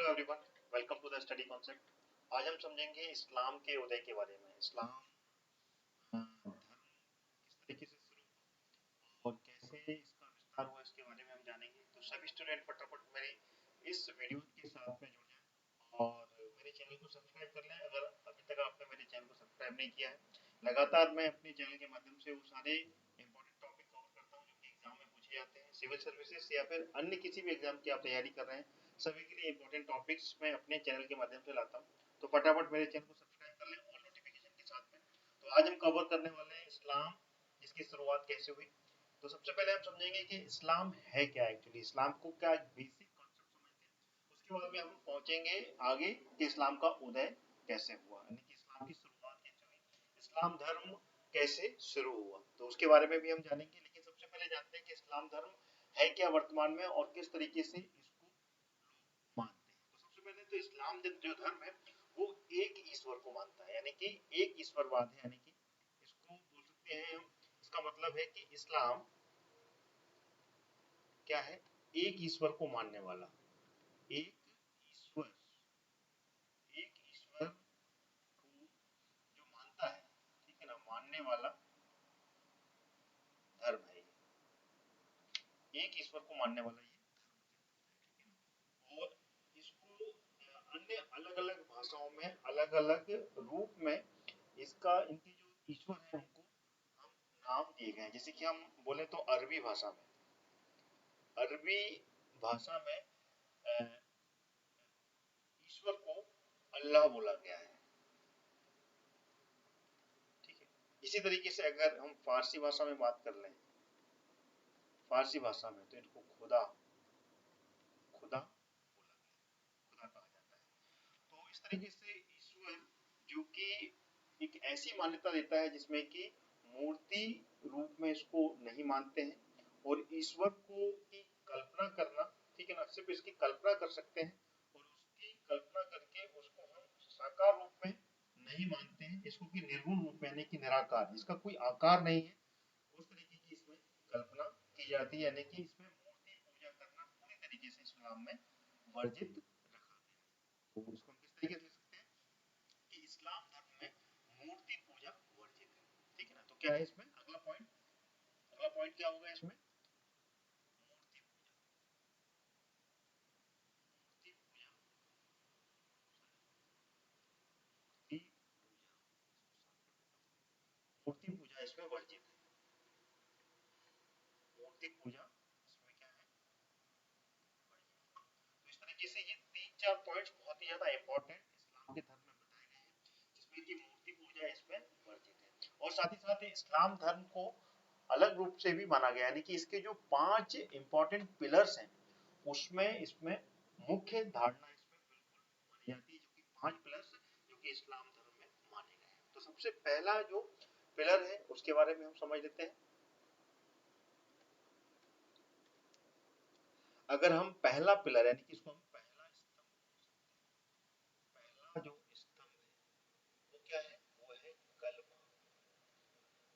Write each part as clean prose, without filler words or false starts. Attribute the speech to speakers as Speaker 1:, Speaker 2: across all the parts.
Speaker 1: Hello everyone, welcome to the study concept. आज हम समझेंगे इस्लाम के उदय के बारे में। इस्लाम धर्म किस तरीके से शुरू हुआ और कैसे इसका विस्तार हुआ, इसके बारे में हम जानेंगे। तो सभी स्टूडेंट फटाफट मेरे इस वीडियो के साथ में जुड़ जाएं और मेरे चैनल को सब्सक्राइब कर लें अगर अभी तक आपने मेरे चैनल को सब्सक्राइब नहीं किया है। लगातार मैं अपने चैनल के माध्यम से वो सारे इंपॉर्टेंट टॉपिक कवर करता हूँ जो कि एग्जाम में पूछे जाते हैं, सिविल सर्विसेज या फिर अन्य किसी भी एग्जाम की आप तैयारी कर रहे हैं, सभी के लिए इंपॉर्टेंट टॉपिक्स मैं अपने चैनल के माध्यम से लाता हूँ। तो फटाफट मेरे चैनल को सब्सक्राइब कर लें और नोटिफिकेशन के साथ में। तो आज हम कवर करने वाले हैं इस्लाम, इसकी शुरुआत कैसे हुई। तो सबसे पहले हम समझेंगे कि इस्लाम है क्या, एक्चुअली इस्लाम को क्या बेसिक कॉन्सेप्ट समझते हैं। उसके बाद में हम पहुंचेंगे आगे कि इस्लाम का उदय कैसे हुआ, यानी कि इस्लाम की शुरुआत कैसे हुई, इस्लाम धर्म कैसे शुरू हुआ, तो उसके बारे में भी हम जानेंगे। लेकिन सबसे पहले जानते हैं कि इस्लाम धर्म है क्या वर्तमान में और किस तरीके से इसको मानते हैं। तो सबसे पहले तो इस्लाम जो धर्म है वो एक ईश्वर को मानता है, यानी कि एक ईश्वरवाद है, यानी कि इसको बोल सकते हैं हम, इसका मतलब है कि इस्लाम क्या है, एक ईश्वर को मानने वाला, एक ईश्वर, एक ईश्वर को जो मानता है, ठीक है ना, मानने वाला धर्म है ये, एक ईश्वर को मानने वाला ये धर्म, और इसको अन्य अलग अलग भाषाओं में अलग अलग रूप में इसका, इनके जो ईश्वर है उनको हम नाम दिए गए हैं। जैसे कि हम बोले तो अरबी भाषा में, अरबी भाषा में ईश्वर को अल्लाह बोला गया है, ठीक है। इसी तरीके से अगर हम फारसी भाषा में बात कर लें, फारसी भाषा में तो इनको खुदा, खुदा बोला गया है, खुदा कहा जाता है। तो इस तरीके से ईश्वर जो कि एक ऐसी मान्यता देता है जिसमें कि मूर्ति रूप में इसको नहीं मानते हैं, और ईश्वर को की कल्पना करना, ठीक है ना, सिर्फ इसकी कल्पना कर सकते हैं, और उसकी कल्पना करके उसको हम साकार रूप में नहीं मानते हैं, इसको कि निर्गुण रूप में, यानी कि निराकार, इसका कोई आकार नहीं है, उस तरीके की इसमें कल्पना की जाती है, यानी कि इसमें मूर्ति पूजा करना पूरी तरीके से इस्लाम में वर्जित रखा गया है। तो इसको हम किस तरीके से ले सकते हैं कि इस्लाम धर्म में मूर्ति पूजा वर्जित है, ठीक है ना। तो क्या है इसमें अगला पॉइंट, अगला पॉइंट क्या होगा इसमें, मूर्ति पूजा, मूर्ति पूजा, मूर्ति पूजा, मूर्ति पूजा इसमें वर्जित है, मूर्ति पूजा इसमें क्या है, वर्जित। तो इस तरीके से ये तीन चार पॉइंट्स बहुत ही ज्यादा इंपॉर्टेंट इस्लाम के धर्म में बताए गए हैं, जिसमें कि मूर्ति पूजा इसमें वर्जित है। और साथ ही साथ इस्लाम धर्म को अलग रूप से भी माना गया, यानी कि इसके जो पांच इंपॉर्टेंट पिलर्स हैं उसमें इसमें मुख्य धारणा इसमें बिल्कुल मानी जाती है, जो कि पांच पिलर्स जो कि इस्लाम धर्म में माने गए हैं। तो सबसे पहला जो पिलर है उसके बारे में हम समझ लेते हैं। अगर हम पहला पिलर, यानी कि इसको हम पहला स्तंभ बोल सकते हैं, पहला जो स्तंभ है वो क्या है, वो है कलमा।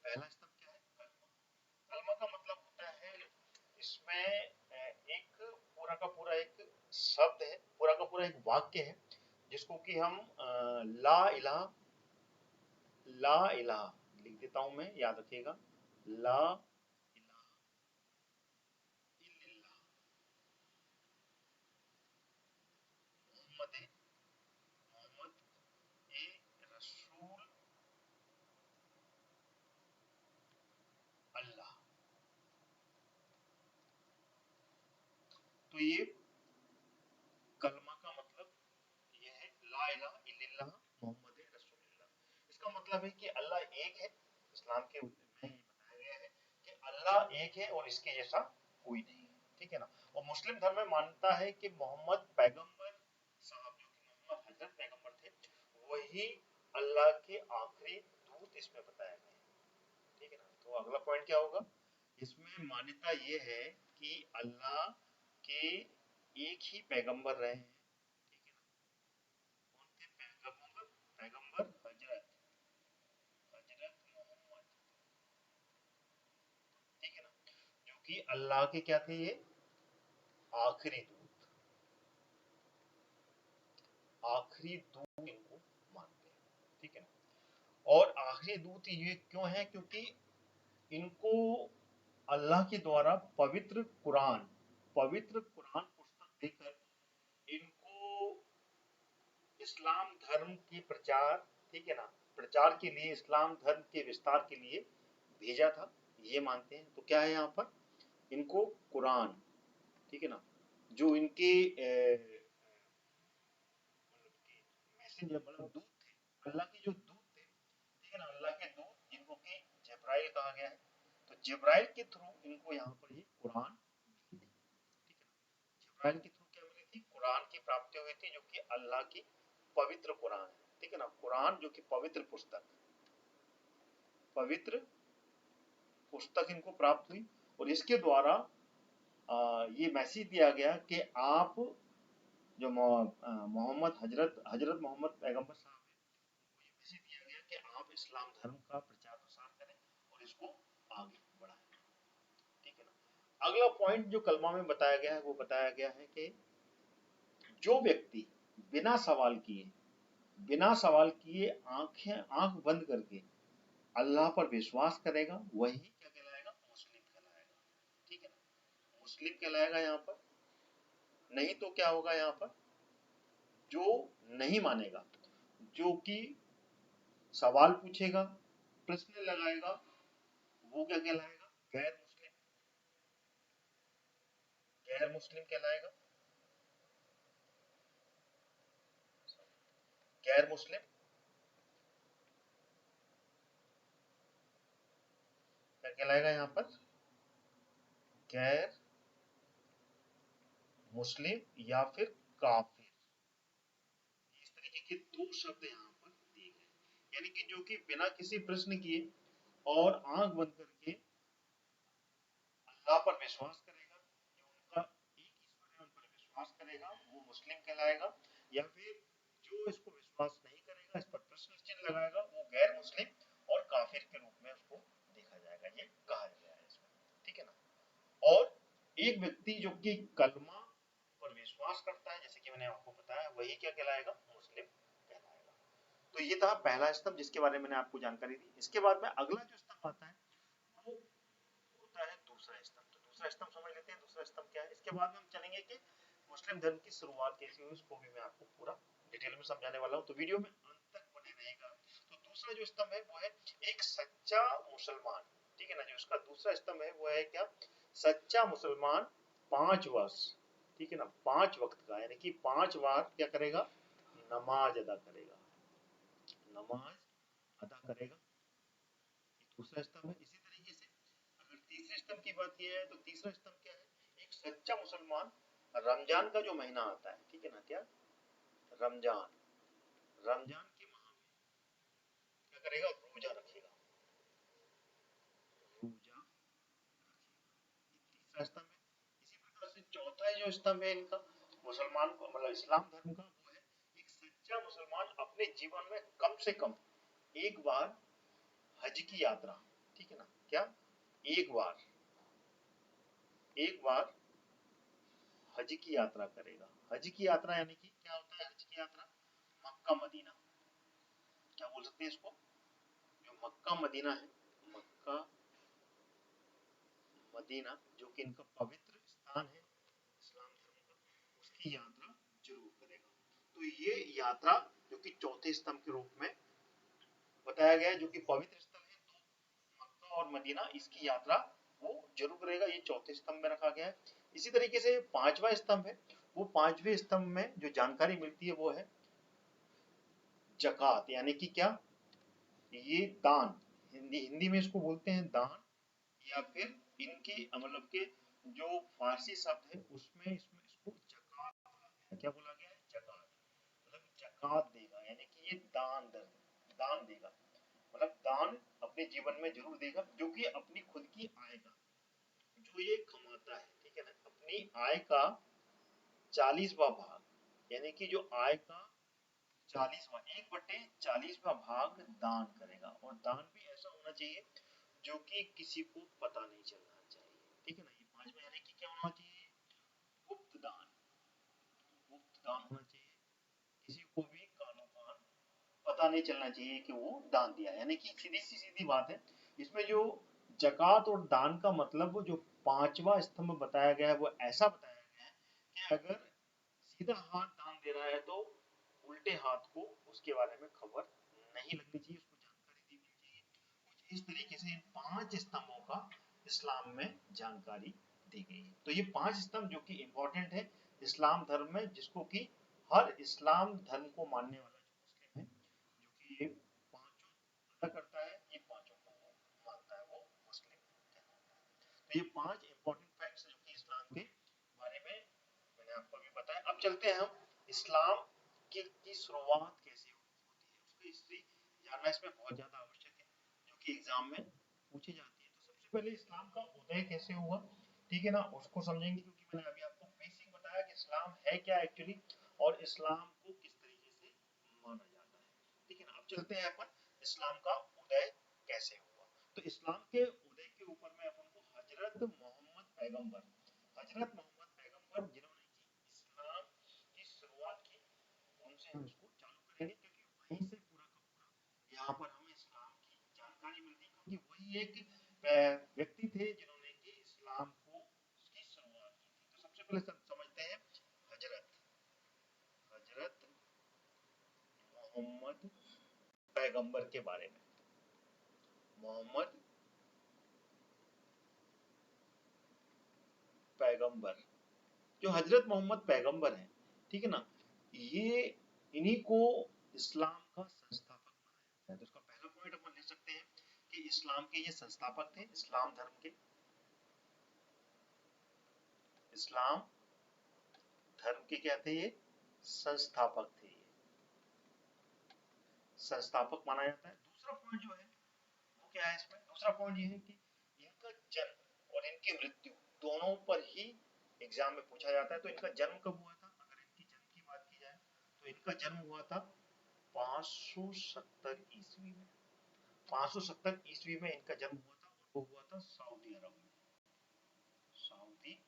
Speaker 1: पहला स्तंभ क्या है, कलमा। कलमा का मतलब होता है, इसमें एक पूरा का पूरा एक शब्द है, पूरा का पूरा एक वाक्य है, जिसको कि हम ला इलाहा, ला इलाहा लिख देता हूं मैं, याद रखिएगा, ला इलाहा इल्लल्लाह मोहम्मद, मोहम्मद ए रसूल अल्लाह। तो ये कलमा का मतलब ये है, ला इलाहा इल्लल्लाह मोहम्मद रसूलुल्लाह। इसका मतलब है कि अल्लाह एक है, इस्लाम के में ये बताया गया है कि अल्लाह एक है और इसके जैसा कोई नहीं है, ठीक है ना। और मुस्लिम धर्म में मानता है कि मोहम्मद पैगंबर साहब, जो कि मोहम्मद हजरत पैगंबर थे, वही अल्लाह के आखिरी दूत इसमें बताया गया है, ठीक है ना। तो अगला पॉइंट क्या होगा, इसमें मान्यता ये है कि अल्लाह के एक ही पैगंबर रहे हैं, ठीक है ना। कौन थे पैगंबर, पैगंबर हजरत, हजरत मोहम्मद, ठीक है ना, जो कि अल्लाह के क्या थे, ये आखिरी दूत, आखिरी दूत इनको मानते हैं, ठीक है ना। और आखिरी दूत ये क्यों है, क्योंकि इनको अल्लाह के द्वारा पवित्र कुरान पुस्तक देकर इनको इस्लाम धर्म की प्रचार, ठीक है ना, प्रचार के लिए, इस्लाम धर्म के विस्तार के लिए भेजा था, ये मानते हैं। तो क्या है यहाँ पर, इनको कुरान, ठीक है ना, जो इनके मैसेंजर मतलब दूत थे, अल्लाह के जो दूत थे, ठीक है ना, अल्लाह के दूत जिनको कि जिब्राइल कहा गया है, तो जिब्राइल के थ्रू इनको यहाँ पर ये कुरान मिली थी, ठीक है ना। जिब्राइल के थ्रू क्या मिली थी, कुरान की प्राप्ति हुई थी, जो कि अल्लाह की पवित्र कुरान है, ठीक है ना, कुरान जो कि पवित्र पुस्तक इनको प्राप्त हुई। और इसके द्वारा ये मैसेज दिया गया कि आप जो मोहम्मद हजरत मोहम्मद पैगंबर साहब है, उनको ये मैसेज दिया गया कि आप इस्लाम धर्म का प्रचार प्रसार करें और इसको आगे बढ़ाएं, ठीक है ना। अगला पॉइंट जो कलमा में बताया गया है, वो बताया गया है कि जो व्यक्ति बिना सवाल किए आंख बंद करके अल्लाह पर विश्वास करेगा, वही क्या कहलाएगा, मुस्लिम कहलाएगा, ठीक है ना, मुस्लिम कहलाएगा यहाँ पर। नहीं तो क्या होगा यहाँ पर, जो नहीं मानेगा, जो कि सवाल पूछेगा, प्रश्न लगाएगा, वो क्या कहलाएगा, गैर मुस्लिम कहलाएगा, गैर मुस्लिम क्या कहलाएगा यहाँ पर, गैर मुस्लिम या फिर काफिर। इस तरीके के दो शब्द यहाँ पर दिए गए, यानी कि जो कि बिना किसी प्रश्न किए और आंख बंद करके अल्लाह पर विश्वास करेगा, जो उनका एक ईश्वर है उन पर विश्वास करेगा, वो मुस्लिम कहलाएगा। या फिर जो इसको विश्वास नहीं करेगा, इस पर प्रश्न चिन्ह लगाएगा, वो गैर मुस्लिम और काफिर के रूप में उसको देखा जाएगा, ये कहा गया है इसमें, ठीक है ना। और एक व्यक्ति जो कि कलमा पर विश्वास करता है, जैसे कि मैंने आपको बताया, वही क्या कहलाएगा, मुस्लिम कहलाएगा। तो ये था पहला स्तंभ जिसके बारे में मैंने आपको जानकारी दी। इसके बाद में अगला जो स्तंभ आता है वो होता है दूसरा स्तंभ। तो दूसरा स्तंभ समझ लेते हैं, दूसरा स्तंभ क्या है। इसके बाद में हम चलेंगे कि मुस्लिम धर्म की शुरुआत कैसी हुई, उसको भी मैं आपको पूरा डिटेल में समझाने वाला हूँ, तो वीडियो में अंत तक बने रहेगा। तो दूसरा जो स्तंभ है वो है एक सच्चा मुसलमान, ठीक है ना। जो इसका दूसरा स्तंभ है वो है क्या, सच्चा मुसलमान 5 वर्ष, ठीक है ना, 5 वक्त का, यानी कि 5 बार क्या करेगा, नमाज अदा करेगा, नमाज अदा करेगा, दूसरा स्तंभ है। इसी तरीके से अगर तीसरे स्तंभ की बात की है, तो तीसरा स्तंभ क्या है, एक सच्चा मुसलमान रमजान का जो महीना आता है, ठीक है ना, क्या, रमजान, रमजान के माह में क्या करेगा, रोजा रखेगा, रोजा रखेगा, तीसरा स्तंभ है। इसी प्रकार से चौथा जो स्तंभ है इनका, मुसलमान को मतलब इस्लाम धर्म का, वो है एक सच्चा मुसलमान अपने जीवन में कम से कम एक बार हज की यात्रा, ठीक है ना, क्या, एक बार एक बार हज की यात्रा करेगा। हज की यात्रा यानी कि क्या होता है, हज की यात्रा, मक्का मदीना, क्या बोल सकते हैं इसको, जो मक्का मदीना है, मक्का मदीना जो कि इनका पवित्र स्थान है इस्लाम धर्म का, उसकी यात्रा जरूर करेगा। तो ये यात्रा जो कि चौथे स्तंभ के रूप में बताया गया है, जो कि पवित्र स्थल है, तो मक्का और मदीना, इसकी यात्रा वो जरूर करेगा, ये चौथे स्तंभ में रखा गया है। इसी तरीके से पांचवा स्तंभ है, वो पांचवें स्तंभ में जो जानकारी मिलती है वो है जकात, यानी कि क्या, ये दान, हिंदी में इसको बोलते हैं दान, या फिर इनके मतलब के जो फारसी शब्द है उसमें इसमें इसको जकात, क्या बोला गया है, जकात, मतलब जकात देगा, यानी कि ये दान देगा, मतलब दान अपने जीवन में जरूर देगा, जो कि अपनी खुद की आय का जो ये कमाता है, ठीक है ना, अपनी आय का 40वां भाग, यानी कि जो आय का 1/40वां भाग दान करेगा। और दान भी ऐसा होना चाहिए जो कि किसी को पता नहीं चलना चाहिए, ठीक है ना। ये पांचवा यानी कि क्या होना चाहिए, गुप्त दान, गुप्त दान होना चाहिए, किसी को पता नहीं चलना चाहिए कि वो दान दिया, यानी कि सीधी बात है। इसमें जो जकात और दान का मतलब वो जो पांचवा स्तंभ बताया गया है वो ऐसा बताया गया है कि अगर सीधा हाथ दान दे रहा है तो उल्टे हाथ को उसके बारे में खबर नहीं लगनी चाहिए, उसको जानकारी दी चाहिए। कुछ इस तरीके से इन पांच स्तंभों का इस्लाम में जानकारी दी गई है। तो ये पांच स्तंभ जो कि इम्पोर्टेंट है इस्लाम धर्म में, जिसको कि हर इस्लाम धर्म को मानने वाला जो मुस्लिम है, जो कि ये पांचों अदा करता है, ये पांचों को मानता है, वो मुस्लिम कहलाता है। तो ये पांच इम्पोर्टेंट फैक्ट्स जो कि इस्लाम के बारे में मैंने आपको अभी बताया। अब चलते हैं हम इस्लाम की शुरुआत कैसे होती है, उसकी हिस्ट्री जानना इसमें बहुत ज्यादा आवश्यक है, जो कि एग्जाम में पूछी जाती है। तो सबसे पहले इस्लाम का उदय कैसे हुआ, ठीक है ना, उसको समझेंगे, क्योंकि मैंने अभी आपको बेसिक बताया कि इस्लाम है क्या एक्चुअली और इस्लाम को किस तरीके से माना जाता है, ठीक है ना। अब चलते हैं अपन इस्लाम का उदय कैसे हुआ। तो इस्लाम के उदय के ऊपर में अपन को हजरत मोहम्मद पैगंबर, हजरत मोहम्मद पैगंबर जिन्होंने कि इस्लाम की शुरुआत की, उनसे हम इसको चालू करेंगे, क्योंकि वहीं से पूरा का पूरा यहाँ पर हमें इस्लाम की जानकारी मिलती है, क्योंकि वही एक व्यक्ति थे जिन्होंने कि इस्लाम को की शुरुआत की थी। तो सबसे पहले सब समझते हैं हजरत हजरत मोहम्मद पैगंबर के बारे में। मोहम्मद पैगंबर, जो हजरत मोहम्मद पैगंबर हैं, ठीक है ना, ये इन्हीं को इस्लाम का संस्थापक माना जाता है। तो इसका पहला पॉइंट अपन ले सकते हैं कि इस्लाम के ये संस्थापक थे, इस्लाम धर्म के, इस्लाम धर्म के क्या थे, ये संस्थापक थे, ये संस्थापक माना जाता है। दूसरा पॉइंट जो है वो क्या है इसमें, दूसरा पॉइंट ये है कि इनका जन्म और इनकी मृत्यु दोनों पर ही एग्जाम में पूछा जाता है। तो इनका जन्म कब हुआ था, अगर इनकी जन्म की बात की जाए तो इनका जन्म हुआ था 570 ईस्वी में, 570 ईस्वी में इनका जन्म हुआ था, और वो हुआ था सऊदी अरब में, सऊदी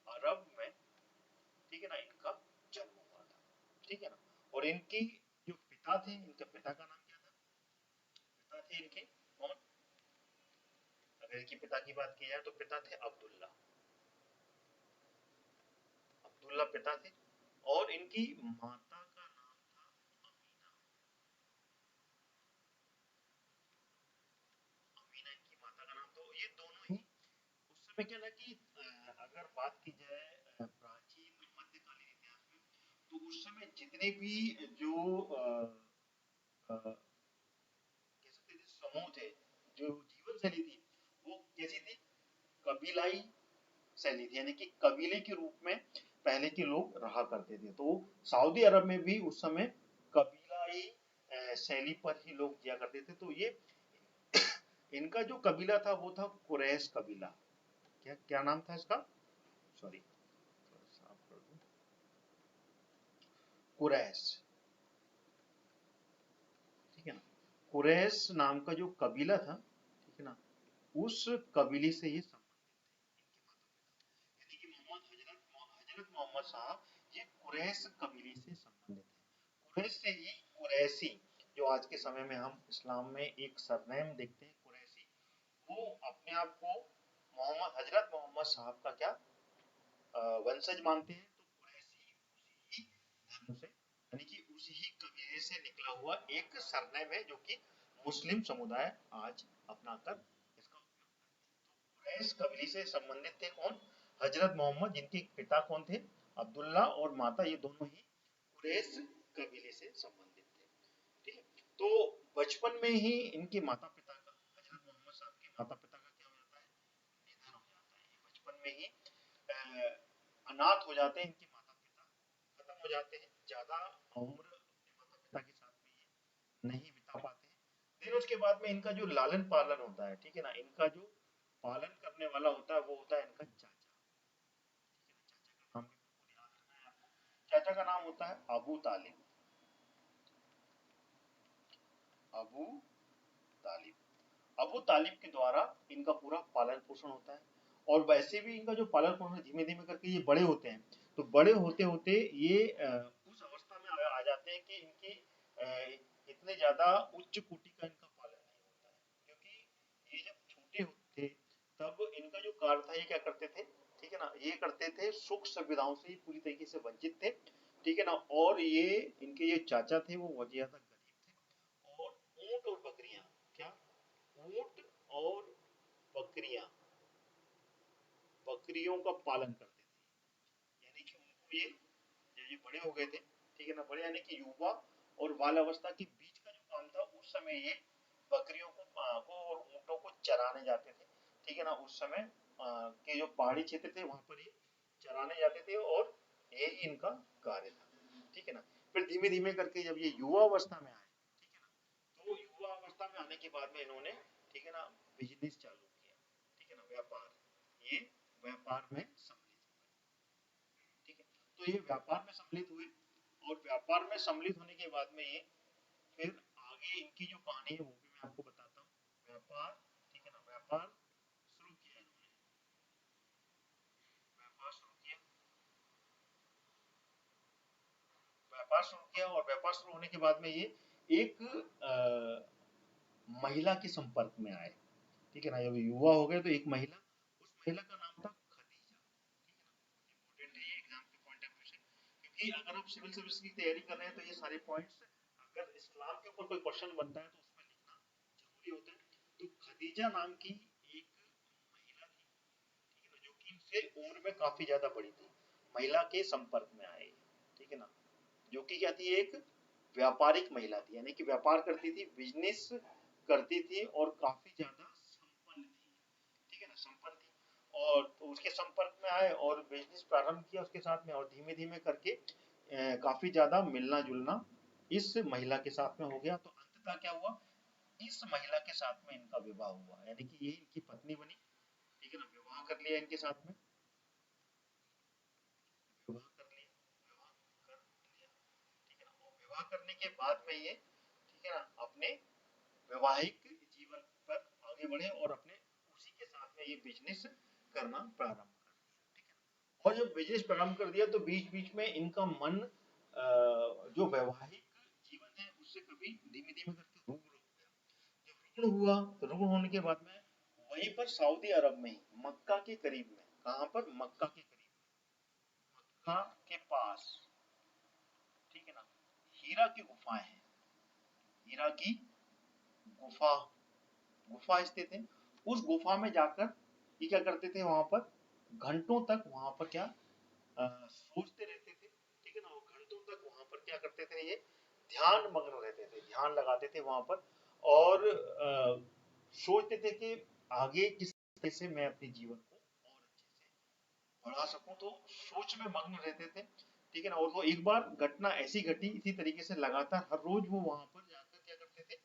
Speaker 1: अरब में, ठीक है ना, इनका जन्म हुआ था, ठीक है ना। और इनकी जो पिता थे, इनके पिता का नाम क्या था, पिता थे इनके कौन, अगर इनके पिता की बात की जाए तो पिता थे अब्दुल्ला, अब्दुल्ला पिता थे, और इनकी माता का नाम था अमीना, अमीना इनकी माता का नाम। तो ये दोनों ही उस समय क्या ना कि अगर बात की जाए प्राचीन मध्यकालीन इतिहास में, तो उस समय जितने भी जो कह सकते थे समूह थे, जो जीवन शैली थी, वो कैसी थी, कबीलाई शैली थी, यानी कि कबीले के रूप में पहले के लोग रहा करते थे। तो सऊदी अरब में भी उस समय कबीलाई शैली पर ही लोग जिया करते थे। तो ये इनका जो कबीला था वो था कुरैश कबीला। क्या क्या नाम था इसका, सॉरी साफ कर दूं, कुरैश, ठीक है ना, कुरैश नाम का जो कबीला था, ठीक है ना, उस कबीले से ये यानी कि मोहम्मद हजरत मोहम्मद साहब ये कुरैश कबीले से संबंधित है। कुरैश से ही कुरैशी, जो आज के समय में हम इस्लाम में एक सरनेम देखते हैं कुरैशी, वो अपने आप को मोहम्मद हजरत मोहम्मद साहब का क्या वंशज मानते हैं। तो कुरैशी उसी ही धर्म से, यानी कि उसी ही कबीले से निकला हुआ एक सरनेम है, जो कि मुस्लिम समुदाय आज अपनाकर इसका उपयोग करते हैं। तो कुरैश कबीले से संबंधित थे कौन, हजरत मोहम्मद, जिनके पिता कौन थे, अब्दुल्ला, और माता ये दोनों ही कुरैश कबीले से संबंधित थे, ठीक है। तो बचपन में ही इनके माता पिता का, हजरत मोहम्मद साहब के माता पिता का क्या हो जाता है, निधन हो जाता है। ये बचपन में ही अनाथ हो जाते हैं, इनके माता पिता खत्म हो जाते हैं, ज्यादा उम्र अपने माता पिता के साथ में ये नहीं बिता पाते हैं। फिर उसके बाद में इनका जो लालन पालन होता है, ठीक है ना, इनका जो पालन करने वाला होता है वो होता है इनका चाचा, ठीक है ना, चाचा का नाम भी बिल्कुल याद रखना है आपको। चाचा का नाम होता है अबू तालिब, अबू तालिब, अबू तालिब के द्वारा इनका पूरा पालन पोषण होता है। और वैसे भी इनका जो पालन पोषण धीमे धीमे करके ये बड़े होते हैं, तो बड़े होते होते ये उस अवस्था में आ जाते हैं कि इनके इतने ज्यादा उच्च कोटि का इनका पालन नहीं होता है, क्योंकि ये जब छोटे होते तब इनका जो कार्य था ये क्या करते थे, ठीक है ना, ये करते थे सुख सुविधाओं से पूरी तरीके से वंचित थे, ठीक है ना। और ये इनके ये चाचा थे वो बहुत ज्यादा गरीब थे, और ऊंट और बकरियां, क्या, ऊंट और बकरियां, बकरियों का पालन करते थे। यानी कि उनको ये, जब ये बड़े हो गए थे, ठीक है ना, बड़े यानी कि युवा और बाल अवस्था के बीच का जो काम था, उस समय ये बकरियों को और ऊँटों को चराने जाते थे, ठीक है ना। उस समय के जो पहाड़ी क्षेत्र थे वहां पर ये चराने जाते थे, और यही इनका कार्य था, ठीक है ना। फिर धीमे धीमे करके जब ये युवा अवस्था में आए, ठीक है ना, तो युवा अवस्था में आने के बाद में इन्होंने, ठीक है ना, बिजनेस चालू किया, ठीक है ना, व्यापार, ये व्यापार में सम्मिलित हुए, ठीक है। तो ये व्यापार में सम्मिलित हुए, और व्यापार में सम्मिलित होने के बाद में ये फिर आगे इनकी जो कहानी है वो भी मैं आपको बताता हूँ। व्यापार, ठीक है ना, व्यापार शुरू किया इन्होंने, व्यापार शुरू किया, व्यापार शुरू किया, और व्यापार शुरू होने के बाद में ये एक महिला के संपर्क में आए, ठीक है ना। जब युवा हो गए तो एक महिला, उस महिला का नाम था खदीजा, ठीक है ना। इम्पोर्टेंट है ये एग्जाम के पॉइंट ऑफ व्यू से, क्योंकि अगर आप सिविल सर्विस की तैयारी कर रहे हैं तो ये सारे पॉइंट्स, अगर इस्लाम के ऊपर कोई क्वेश्चन बनता है तो उसमें लिखना जरूरी होता है। तो खदीजा नाम की एक महिला थी, ठीक है ना, जो कि इनसे उम्र में काफी ज्यादा बड़ी थी, महिला के संपर्क में आए, ठीक है ना, जो कि क्या थी, एक व्यापारिक महिला थी, यानी कि व्यापार करती थी, बिजनेस करती थी, और काफी ज्यादा संपन्न थी, ठीक है ना, संपन्न थी। और तो उसके संपर्क में आए और बिजनेस प्रारंभ किया उसके साथ में, और धीमे धीमे करके काफी ज्यादा मिलना जुलना इस महिला के साथ में हो गया। तो अंततः क्या हुआ, इस महिला के साथ में इनका विवाह हुआ, यानी कि ये इनकी पत्नी बनी, ठीक है ना, विवाह कर लिया इनके साथ में, विवाह कर लिया, विवाह कर लिया, ठीक है ना। और विवाह करने के बाद में ये, ठीक है ना, अपने वैवाहिक जीवन पर आगे बढ़े, और अपने उसी के साथ में ये बिजनेस करना प्रारंभ कर दिया, ठीक है। और जब बिजनेस प्रारंभ कर दिया तो बीच बीच में इनका मन जो वैवाहिक जीवन है उससे कभी धीमे धीमे करके रुग्ण हो गया। जब रुग्ण हुआ तो रुग्ण होने के बाद में वहीं पर सऊदी अरब में ही, मक्का के करीब में, कहाँ पर, मक्का के करीब, मक्का के पास, ठीक है ना, हीरा की गुफाएं हैं, हीरा की गुफा, गुफा स्थित है। उस गुफा में जाकर ये क्या करते थे, वहां पर घंटों तक वहां पर क्या सोचते रहते थे, ठीक है ना। वो घंटों तक वहां पर क्या करते थे, ये ध्यान मग्न रहते थे, ध्यान लगाते थे वहां पर, और सोचते थे कि आगे किस तरह से मैं अपने जीवन को और अच्छे से बढ़ा सकूं, तो सोच में मग्न रहते थे, ठीक है ना। और वो एक बार घटना ऐसी घटी, इसी तरीके से लगातार हर रोज वो वहां पर जाकर क्या करते थे,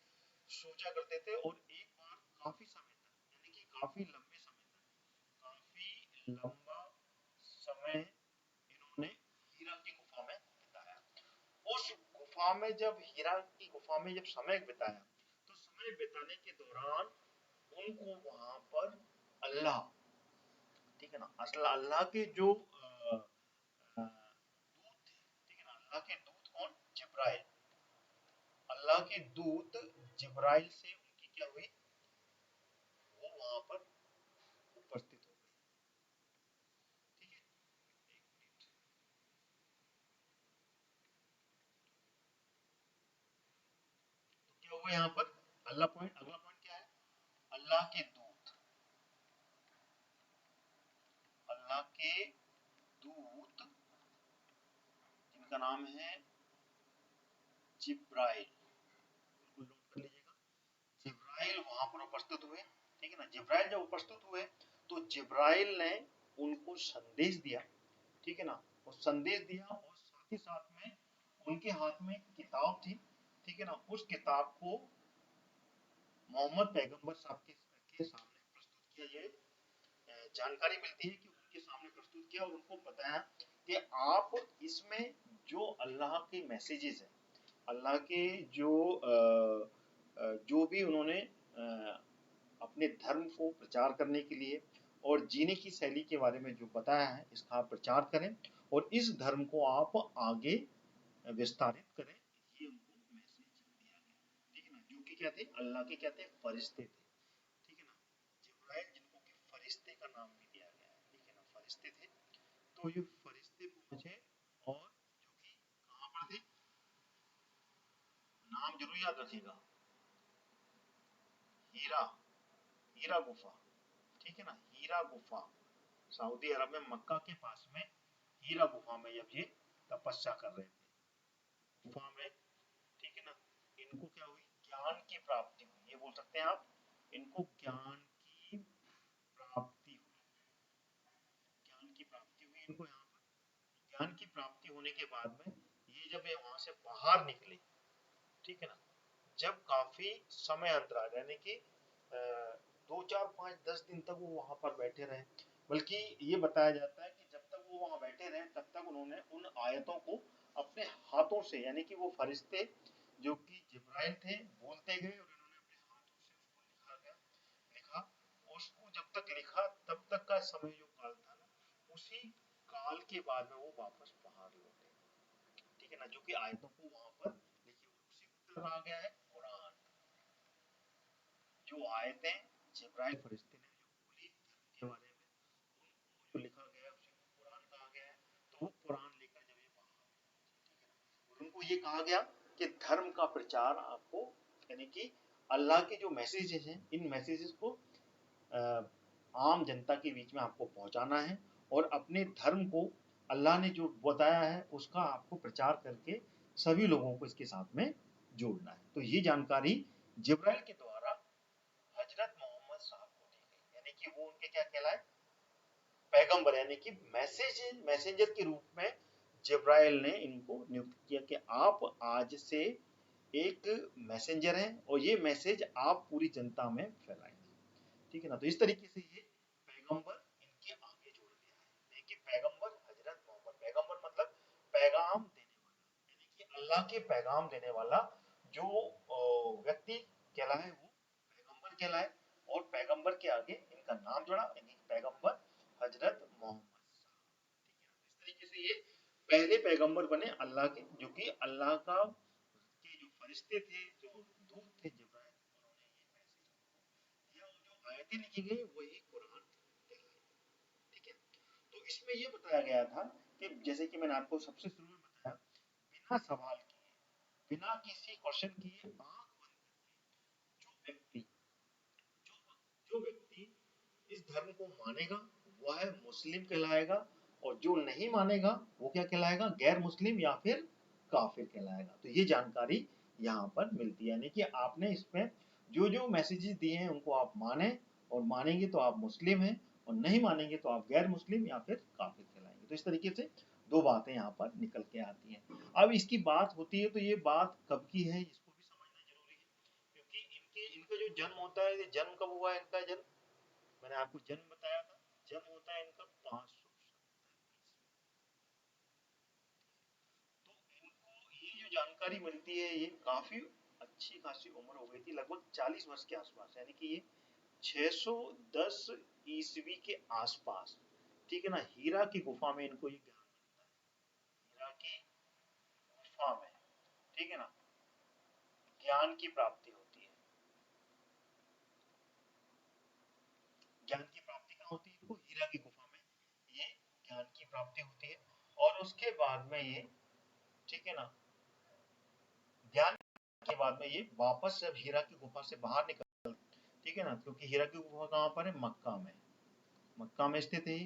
Speaker 1: सोचा करते थे। और एक बार काफी समय तक, यानी कि काफी लंबे समय तक, काफी लंबा समय इन्होंने हीरा की गुफा में बिताया। उस गुफा में जब, हीरा की गुफा में जब समय बिताया, तो समय बिताने के दौरान उनको वहां पर अल्लाह, ठीक है ना, असल अल्लाह के जो दूत थे, ठीक है ना, अल्लाह के दूत कौन, जिब्राइल, अल्लाह के दूत जिब्राइल से उनकी क्या हुई, वो वहां पर उपस्थित हो गए, ठीक है। तो क्या हुआ यहाँ पर, अल्लाह पॉइंट, अगला पॉइंट क्या है, अल्लाह के दूत, अल्लाह के दूत जिनका नाम है जिब्राइल, बिल्कुल नोट कर लीजिएगा, जिब्राइल वहां पर उपस्थित हुए, ठीक है ना। जिब्राइल जब उपस्थित हुए तो जिब्राइल ने उनको संदेश दिया, ठीक है ना, और संदेश दिया, और साथ ही साथ में उनके हाथ में एक किताब थी, ठीक है ना। उस किताब को मोहम्मद पैगंबर साहब के सामने प्रस्तुत किया, ये जानकारी मिलती है कि उनके सामने प्रस्तुत किया, और उनको बताया कि आप इसमें जो अल्लाह के मैसेजेस हैं, अल्लाह के जो जो भी उन्होंने अपने धर्म को प्रचार करने के लिए और जीने की शैली के बारे में जो बताया है, इसका आप प्रचार करें, और इस धर्म को आप आगे विस्तारित करें, ये उनको मैसेज दिया गया, क्या थे? अल्लाह के क्या थे? फरिश्ते थे, ठीक है ना। जिब्राइल जिनको कि फरिश्ते का नाम भी दिया गया है, ठीक है ना, फरिश्ते थे। तो ये फरिश्ते पहुंचे और जो कि कहाँ पर थे, नाम जरूर याद रखिएगा, हीरा, हीरा गुफा, ठीक है ना, हीरा गुफा, सऊदी अरब में मक्का के पास में हीरा गुफा में जब ये तपस्या कर रहे थे, गुफा में, ठीक है ना, इनको क्या हुई? ज्ञान की प्राप्ति हुई, ये बोल सकते हैं आप, इनको ज्ञान की प्राप्ति हुई, ज्ञान की प्राप्ति हुई इनको यहाँ पर। ज्ञान की प्राप्ति होने के बाद में ये जब ये वहां से बाहर निकले, ठीक है ना, जब काफी समय अंतराल यानी कि 2 4 5 10 दिन तक वो वहां पर बैठे रहे, बल्कि ये बताया जाता है कि जब तक वो वहां बैठे रहे तब तक उन्होंने उन आयतों को अपने हाथों से, यानी कि वो फरिश्ते जो कि जिब्राइल थे बोलते गए और इन्होंने अपने हाथों से उसको लिखा गया, लिखा, और उसको जब तक लिखा तब तक का समय जो काल था ना, उसी काल के बाद में वो वापस बाहर लौटे, ठीक है ना, जो कि आयतों को वहां पर लिखी हुई, उसी को कहा गया है कुरान। जो आयतें जिब्राइल फरिश्ते ने जो बोली धर्म के बारे में, उनको जो लिखा गया है उसी को कुरान कहा गया है। तो वो कुरान लेकर जब ये बाहर, ठीक है ना, और उनको ये कहा गया कि धर्म का प्रचार आपको, यानी कि अल्लाह के जो मैसेजेस हैं इन मैसेजेस को आम जनता के बीच में आपको पहुंचाना है, और अपने धर्म को अल्लाह ने जो बताया है उसका आपको प्रचार करके सभी लोगों को इसके साथ में जोड़ना है। तो ये जानकारी जिब्राइल के द्वारा हजरत मोहम्मद साहब को दी गई, यानी कि वो उनके क्या कहलाए? पैगंबर, यानी कि मैसेंजर के रूप में जिब्राइल ने इनको नियुक्त किया कि आप आज से एक मैसेंजर हैं और ये मैसेज आप पूरी जनता में फैलाएंगे, ठीक है ना। तो इस तरीके से ये पैगंबर इनके आगे जोड़ दिया है, यानी कि पैगंबर हजरत मोहम्मद, पैगंबर मतलब पैगाम देने वाला, यानी कि अल्लाह के पैगाम देने वाला जो व्यक्ति कहलाए वो पैगंबर कहलाए, और पैगंबर के आगे इनका नाम जोड़ा, यानी पैगंबर हजरत मोहम्मद, ठीक है ना। इस तरीके से ये पहले पैगंबर बने अल्लाह के, जो कि अल्लाह का के जो फरिश्ते थे, जो दूत थे जिब्राइल, उन्होंने ये मैसेज दिया और जो आयतें लिखी गई वही कुरान कहलाई, ठीक है। तो इसमें ये बताया गया था कि जैसे कि मैंने आपको सबसे शुरू में बताया, बिना सवाल किए, बिना किसी क्वेश्चन किए, आंख बंद करके जो व्यक्ति, जो जो व्यक्ति इस धर्म को मानेगा वह मुस्लिम कहलाएगा, और जो नहीं मानेगा वो क्या कहलाएगा? गैर मुस्लिम या फिर काफिर कहलाएगा। तो ये जानकारी यहाँ पर मिलती है, यानी कि आपने इसमें जो जो मैसेजेस दिए हैं उनको आप माने, और मानेंगे तो आप मुस्लिम हैं, और नहीं मानेंगे तो आप गैर मुस्लिम या फिर काफिर कहलाएंगे। तो इस तरीके से दो बातें यहाँ पर निकल के आती हैं। अब इसकी बात होती है तो ये बात कब की है इसको भी समझना जरूरी है, क्योंकि इनका जो जन्म होता है, जन्म कब हुआ है इनका जन्म? मैंने आपको जन्म बताया था, जन्म होता है इनका 570 ईस्वी। तो इनको ये जो जानकारी मिलती है ये काफी अच्छी खासी उम्र हो गई थी, लगभग 40 वर्ष के आसपास, यानी कि ये 610 ईस्वी के आसपास, ठीक है ना, हीरा की गुफा में इनको ये ज्ञान मिलता है, हीरा की गुफा में, ठीक है ना, ज्ञान की प्राप्ति होती है। ज्ञान की प्राप्ति कहाँ होती है? इनको हीरा की गुफा में ये ज्ञान की प्राप्ति होती है, और उसके बाद में ये, ठीक है ना, ज्ञान के बाद में ये वापस जब हीरा की गुफा से बाहर निकल, ठीक है ना, क्योंकि हीरा की गुफा कहाँ पर है? मक्का में, मक्का में स्थित है,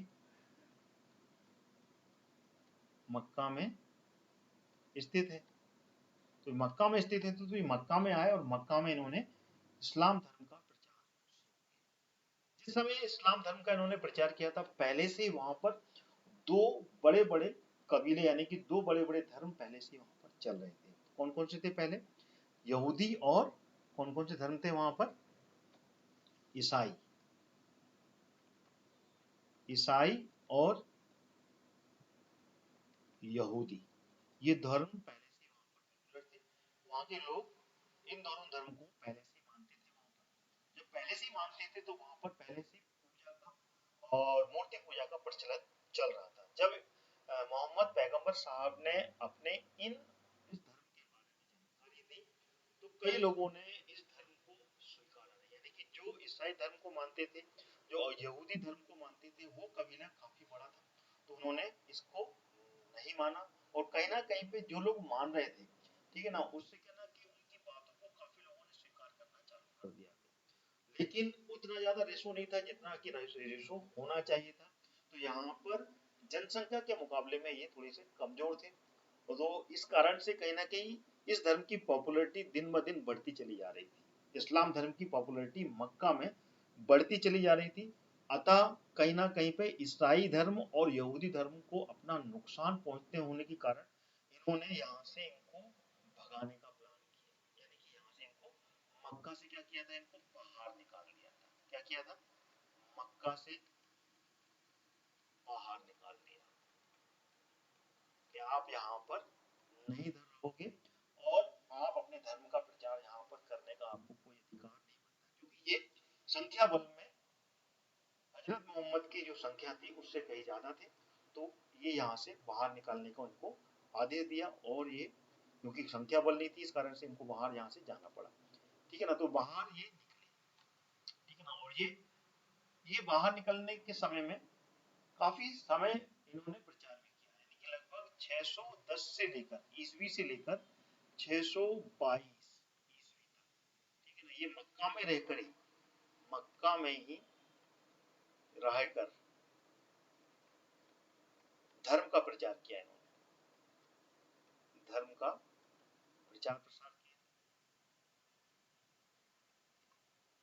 Speaker 1: मक्का में स्थित है। तो मक्का में स्थित है तो ये मक्का में आए और मक्का में इन्होंने इस्लाम धर्म का प्रचार, जिस समय इस्लाम धर्म का इन्होंने प्रचार किया था पहले से ही वहां पर दो बड़े बड़े कबीले, यानी कि दो बड़े बड़े धर्म पहले से वहां पर चल रहे थे। कौन कौन से थे पहले? यहूदी, और कौन कौन से धर्म थे वहां पर? ईसाई, ईसाई और यहूदी, ये धर्म पहले से वहां पर पॉपुलर थे। वहां के लोग इन दोनों धर्म को पहले से मानते थे। वहां पर जब पहले से ही मानते थे तो वहां पर पहले से पूजा का और मूर्ति पूजा का प्रचलन चल रहा था। जब मोहम्मद पैगंबर साहब ने अपने इस धर्म के बारे में जानकारी दी तो कई लोगों ने इस ईसाई धर्म को मानते थे, जो यहूदी धर्म को मानते थे, वो कबीला काफी बड़ा था, तो उन्होंने इसको नहीं माना। और कहीं ना कहीं पे जो लोग मान रहे थे, ठीक है ना, उससे क्या ना कि उनकी बातों को काफी लोगों ने स्वीकार करना चालू कर दिया, लेकिन उतना ज्यादा रेशो नहीं था जितना कि रेशो होना चाहिए था। तो यहाँ पर जनसंख्या के मुकाबले में ये थोड़े से कमजोर थे, तो इस कारण से कहीं ना कहीं इस धर्म की पॉपुलैरिटी दिन ब दिन बढ़ती चली जा रही थी। इस्लाम धर्म की पॉपुलैरिटी मक्का में बढ़ती चली जा रही थी। अतः कहीं ना कहीं पे ईसाई धर्म और यहूदी धर्म को अपना नुकसान पहुंचते होने के कारण इन्होंने यहाँ से इनको भगाने का प्लान किया, यानी कि यहाँ से इनको मक्का से क्या किया था, इनको बाहर निकाल दिया था। क्या किया था? मक्का से बाहर निकाल दिया कि आप यहाँ पर नहीं रहोगे और आप अपने धर्म का प्रचार यहाँ पर करने का आपको कोई अधिकार नहीं बनता, क्योंकि ये संख्या बल में हजरत मोहम्मद की जो संख्या थी उससे कहीं ज्यादा थे। तो ये यहाँ से बाहर निकालने को इनको आदेश दिया, और ये क्योंकि संख्या बल नहीं थी इस कारण से इनको बाहर यहाँ से जाना पड़ा, ठीक है ना। तो बाहर ये निकले, ठीक है ना, और ये बाहर निकलने के समय में काफी समय इन्होंने प्रचार भी किया, यानी कि लगभग 610 से लेकर ईसवी से लेकर 622 ईसवी तक, ठीक है ना, ये मक्का में रहकर ही, मक्का में ही रहकर धर्म का प्रचार किया इन्होंने, धर्म का प्रचार प्रसार किया।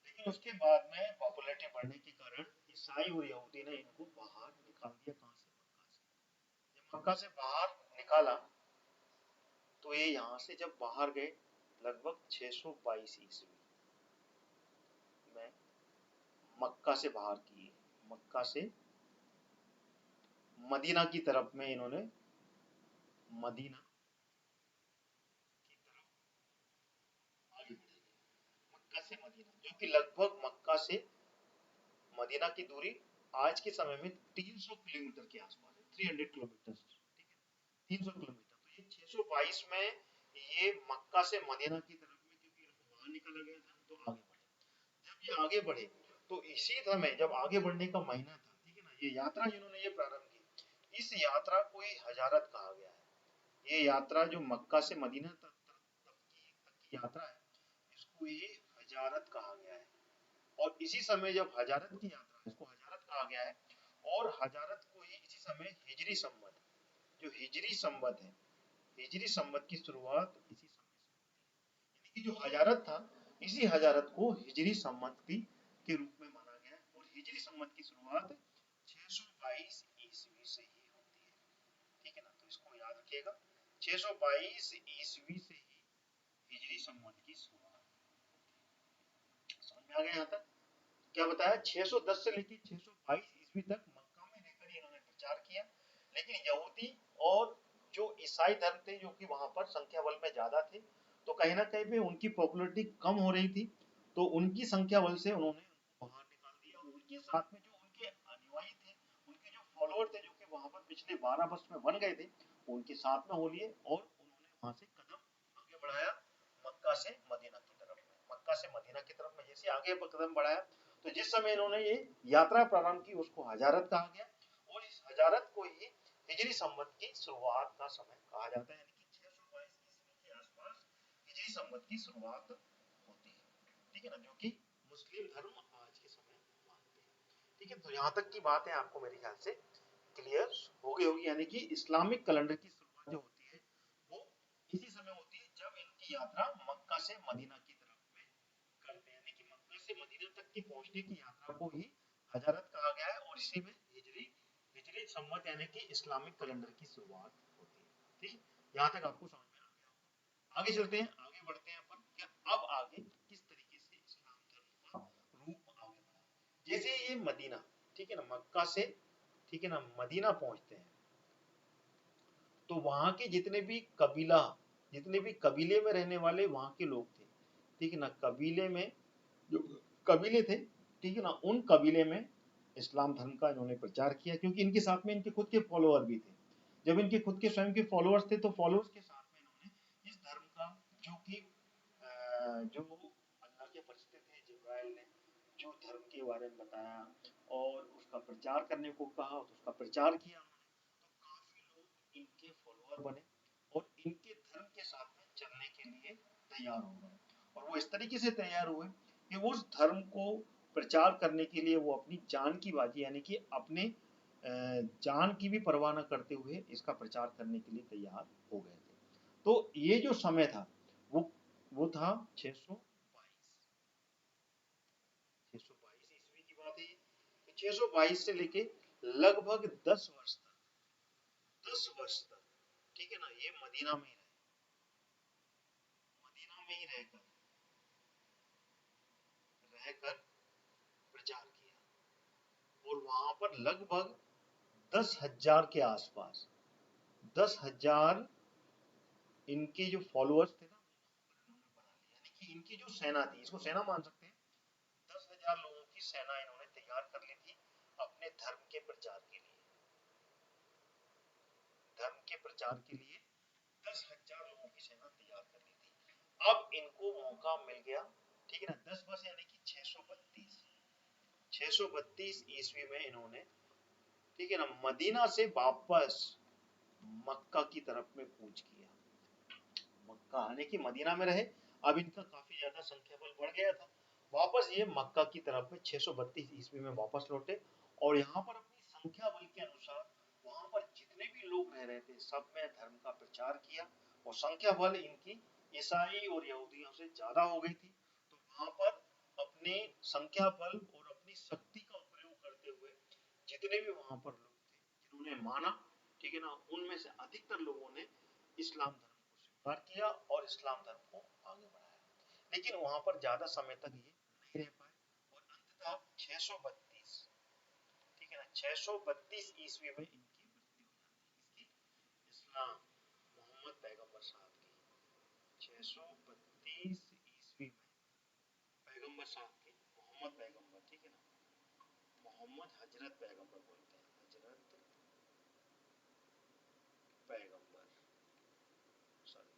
Speaker 1: लेकिन उसके बाद में पॉपुलैरिटी बढ़ने के कारण ईसाई और यहूदी ने इनको बाहर निकाल दिया। कहां से? मक्का से बाहर निकाला, तो ये यहाँ से जब बाहर गए लगभग 622 ईस्वी में मक्का से बाहर किए, मक्का से मदीना की तरफ में इन्होंने, मदीना की तरफ आगे बढ़े, मक्का से मदीना, जो कि लगभग मक्का से मदीना की दूरी आज के समय में 300 किलोमीटर के आसपास है, 300 किलोमीटर, ठीक है, 300 किलोमीटर। तो ये 622 में ये मक्का से मदीना की तरफ में, क्योंकि इनको बाहर निकाला गया था, तो आगे बढ़े। जब ये आगे बढ़े तो इसी समय जब आगे बढ़ने का महीना था, ठीक है ना, ये यात्रा जिन्होंने ये प्रारंभ की, इस यात्रा को ही हजारत कहा गया है। ये यात्रा जो मक्का से मदीना तक की यात्रा है, इसको ये हजारत कहा गया है। और इसी समय जब हजारत की यात्रा, इसको हजारत कहा गया है, और हजारत को ही इसी समय हिजरी संवत, जो हिजरी संवत है, हिजरी संवत की शुरुआत इसी समय से, यानी कि जो हजारत था, इसी हजारत को हिजरी संवत की के रूप में माना गया है। और हिजरी संवत की शुरुआत 622 ईस्वी से ही होती है, ठीक है ना, तो इसको याद रखिएगा, 622 ईस्वी से ही हिजरी संवत की शुरुआत। समझ में आ गया यहाँ तक? क्या बताया? 610 से लेकर 622 ईस्वी तक मक्का में रहकर इन्होंने प्रचार किया। लेकिन यहूदी और जो ईसाई धर्म थे, जो कि वहां पर संख्या बल में ज्यादा थे, तो कहीं ना कहीं पे उनकी पॉपुलैरिटी कम हो रही थी, तो उनकी संख्या बल से उन्होंने उनको बाहर निकाल दिया। उनके साथ में जो उनके अनुयायी थे, उनके जो फॉलोअर थे, जो कि वहां पर पिछले 12 वर्ष में बन गए थे, उनके साथ में हो लिए, और उन्होंने वहां से कदम आगे बढ़ाया मक्का से मदीना की तरफ में। मक्का से मदीना की तरफ में जैसे आगे कदम बढ़ाया, तो जिस समय इन्होंने ये यात्रा प्रारंभ की उसको हजारत कहा गया, और इस हजारत को ही हिजरी संवत की शुरुआत का समय कहा जाता है, यानी कि 622 ईस्वी के आसपास हिजरी संवत की शुरुआत होती है, ठीक है ना, जो कि मुस्लिम धर्म आज के समय मानते हैं, ठीक है। तो यहाँ तक की बात है आपको मेरे ख्याल से क्लियर हो गई होगी, यानी कि इस्लामिक कैलेंडर की शुरुआत जो होती है वो इसी समय होती है जब इनकी यात्रा मक्का से मदीना की तरफ में करते हैं, यानी कि मक्का से मदीना तक की पहुंचने की यात्रा को ही हजरत कहा गया है, और इसी में हिजरी हिजरी संवत यानी कि इस्लामिक कैलेंडर की शुरुआत होती है, ठीक है। यहाँ तक आपको समझ में आ गया होगा। आगे चलते हैं, आगे बढ़ते हैं अपन, क्या अब आगे किस तरीके से इस्लाम धर्म का रूप आगे बढ़ा। जैसे ये मदीना, ठीक है ना, मक्का से, ठीक है ना, मदीना पहुंचते हैं, तो वहां के जितने भी कबीला, जितने भी कबीले में रहने वाले वहां के लोग थे, ठीक है ना, कबीले में जो कबीले थे, ठीक है ना, उन कबीले में इस्लाम धर्म का इन्होंने प्रचार किया, क्योंकि इनके साथ में इनके खुद के फॉलोअर भी थे। जब इनके खुद के स्वयं के फॉलोअर्स थे, तो फॉलोअर्स के साथ में इन्होंने इस धर्म का, जो कि जो अल्लाह के फरिश्ते थे जिब्राइल ने, जो धर्म के बारे में बताया और उसका प्रचार करने को कहा, तो उसका प्रचार किया उन्होंने, तो काफी लोग इनके फॉलोअर बने और इनके धर्म के साथ में चलने के लिए तैयार हो गए। और वो इस तरीके से तैयार हुए कि वो उस धर्म को प्रचार करने के लिए वो अपनी जान की बाजी यानी कि अपने जान की भी परवाह न करते हुए इसका प्रचार करने के लिए तैयार हो गए थे। तो ये जो समय था वो था 622 ईस्वी की बात है। तो 622 से लेके लगभग 10 वर्ष तक, ठीक है ना, ये मदीना में ही रहकर रहकर प्रचार किया और वहां पर लगभग 10,000 के आसपास 10,000 इनके जो फॉलोअर्स थे ना, यानी कि इनकी जो सेना थी, इसको सेना मान सकते हैं, 10,000 लोगों की सेना इन्होंने तैयार कर ली थी अपने धर्म के प्रचार के लिए। धर्म के प्रचार के लिए 10,000 लोगों की सेना तैयार कर ली थी। अब इनको मौका मिल गया, ठीक है ना, 10 वर्ष यानी कि 632 ईस्वी में इन्होंने, ठीक है ना, मदीना से वापस मक्का की तरफ में कूच किया। मक्का आने की मदीना में रहे, अब इनका काफी ज्यादा संख्या बल बढ़ गया था। वापस ये मक्का की तरफ में 632 ईस्वी में वापस लौटे और यहाँ पर अपनी संख्या बल के अनुसार वहां पर जितने भी लोग रह रहे थे सब में धर्म का प्रचार किया और संख्या बल इनकी ईसाई और यहूदियों से ज्यादा हो गई थी। तो वहां पर अपने संख्या बल और अपनी शक्ति का उपयोग करते हुए जितने भी वहां पर लोग थे जिन्होंने माना, ठीक है ना, उनमें से अधिकतर लोगों ने इस्लाम धर्म को स्वीकार किया और इस्लाम धर्म को आगे बढ़ाया। लेकिन वहां पर ज्यादा समय तक ये नहीं रह पाए और अंततः 632, ठीक है ना, 632 ईस्वी में इनकी मृत्यु हो जाती है। किसकी? इस्लाम मोहम्मद पैगंबर साहब की 632 ईस्वी में पैगंबर साहब के, मोहम्मद पैगंबर, ठीक है ना, मोहम्मद हजरत पैगंबर बोलते हैं, हजरत पैगंबर, सॉरी,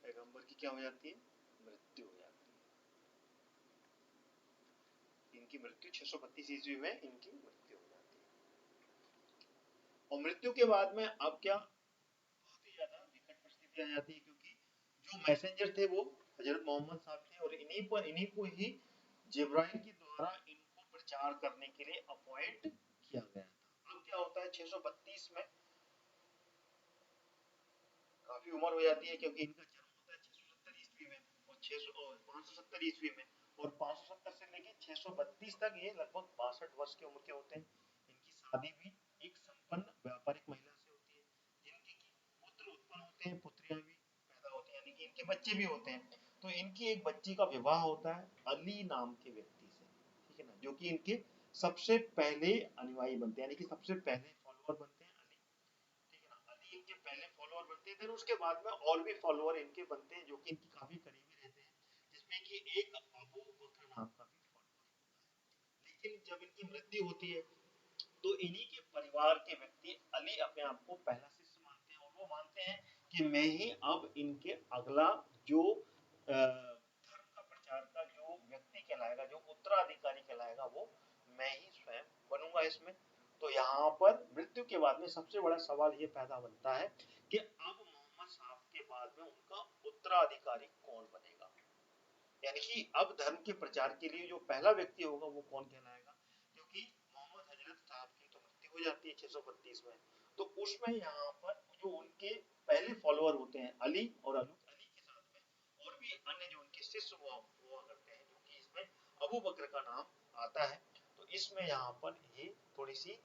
Speaker 1: पैगंबर की क्या हो जाती है? मृत्यु हो जाती है। इनकी मृत्यु 632 ईस्वी में इनकी मृत्यु हो जाती है। और मृत्यु के बाद में अब क्या, बहुत ही ज्यादा विकट परिस्थिति आ जाती है, क्योंकि जो मैसेंजर थे वो हजरत मोहम्मद साहब थे और इन्हीं को ही जिब्राइल के द्वारा इनको प्रचार करने के लिए अपॉइंट किया गया था। अब क्या होता है 632 में काफी उम्र हो जाती है, क्योंकि इनका जन्म होता है 670 ईस्वी में और 570 ईस्वी में, और 570 से लेके 632 तक ये लगभग 62 वर्ष की उम्र के होते हैं। इनकी शादी भी एक संपन्न व्यापारिक महिला से होती है, जिनके की पुत्र उत्पन्न होते हैं, पुत्रियां भी पैदा होती हैं, यानी कि इनके बच्चे भी होते हैं। तो इनकी एक बच्ची का विवाह होता है अली नाम के व्यक्ति से, ठीक है ना, जो कि इनके सबसे पहले अनुयायी बनते हैं, यानी कि सबसे पहले फॉलोअर बनते हैं अली, ठीक है ना, अली इनके पहले फॉलोअर बनते हैं। फिर उसके बाद में और भी फॉलोअर इनके बनते हैं जो कि इनकी काफी करीबी रहते हैं, जिसमें कि एक अबू बकर नाम का भी फॉलोअर होता है। लेकिन जब इनकी मृत्यु होती है तो इन्हीं के परिवार के व्यक्ति अली अपने आप को पहला शिष्य मानते हैं और वो मानते हैं कि मैं ही अब इनके अगला जो धर्म का प्रचार का जो व्यक्ति कहलाएगा, जो उत्तराधिकारी कहलाएगा, वो मैं ही स्वयं बनूंगा इसमें। तो यहाँ पर मृत्यु के बाद में सबसे बड़ा सवाल ये पैदा बनता है कि अब मोहम्मद साहब के बाद में उनका उत्तराधिकारी कौन बनेगा, यानी कि अब धर्म के प्रचार के लिए जो पहला व्यक्ति होगा वो कौन कहलाएगा, क्योंकि मोहम्मद हजरत साहब की तो मृत्यु हो जाती है 632 में। तो उसमें यहाँ पर जो उनके पहले फॉलोअर होते हैं अली और अली के साथ में और भी अन्य जो उनके शिष्य हुआ करते हैं, जो कि इसमें अबू बकर का नाम आता है। तो इसमें यहाँ पर ये थोड़ी सी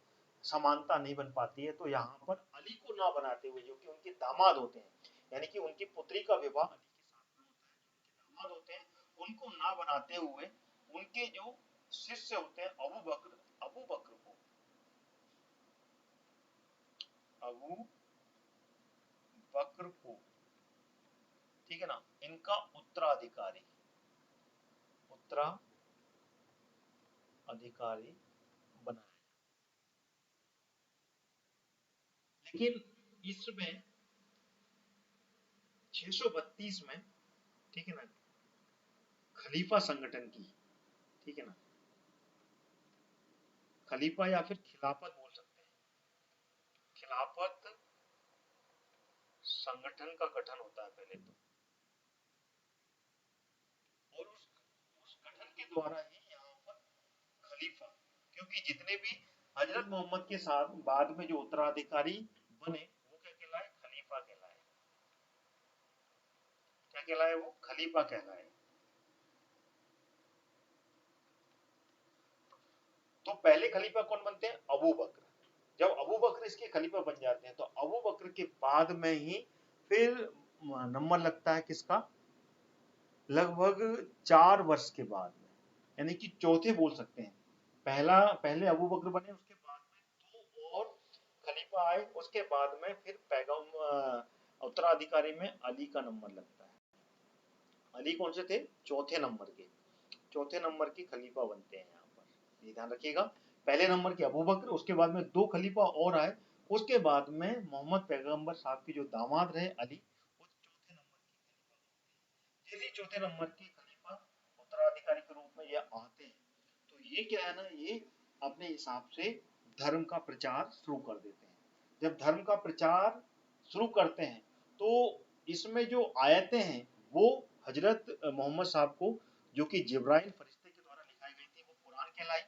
Speaker 1: समानता नहीं बन पाती है। तो यहाँ पर अली को ना बनाते हुए जो कि उनके दामाद होते हैं, यानी कि उनकी पुत्री का विवाह अली के साथ में होता है, जो उनके दामाद होते हैं, उनको ना बनाते हुए उनके जो शिष्य होते हैं अबू बकर को, ठीक है ना, इनका उत्तराधिकारी बनाया। लेकिन इसमें 632 में, ठीक है ना, खलीफा संगठन की, ठीक है ना, खलीफा या फिर खिलाफत बोल सकते हैं, खिलाफत संगठन का गठन होता है पहले तो, और उस गठन के द्वारा ही यहाँ पर खलीफा, क्योंकि जितने भी हजरत मोहम्मद के साथ बाद में जो उत्तराधिकारी बने वो क्या कहलाए, खलीफा कहलाए, क्या कहलाए, वो खलीफा कहलाए। तो पहले खलीफा कौन बनते हैं, अबू बकर। जब अबू बकर इसके खलीफा बन जाते हैं तो अबू बकर के बाद में ही फिर नंबर लगता है किसका, लगभग 4 वर्ष के बाद में, यानी कि चौथे बोल सकते हैं। पहले अबू बकर बने, उसके बाद में दो और खलीफा आए, उसके बाद में फिर पैगम उत्तराधिकारी में अली का नंबर लगता है। अली कौन से थे, चौथे नंबर के, चौथे नंबर के खलीफा बनते हैं यहाँ पर, ये ध्यान रखिएगा। पहले नंबर के अबू बकर, उसके बाद में दो खलीफा और आए, उसके बाद में मोहम्मद पैगंबर साहब के जो दामाद रहे अली, वो चौथे नंबर के, जैसे चौथे नंबर के खलीफा उत्तराधिकारी के रूप में ये आते हैं, तो ये क्या है ना, ये अपने हिसाब से धर्म का प्रचार शुरू कर देते हैं। जब धर्म का प्रचार शुरू करते हैं तो इसमें जो आयतें हैं वो हजरत मोहम्मद साहब को, जो कि जिब्राइल फरिश्ते के द्वारा लिखाई गई थी, वो कुरान कहलाई।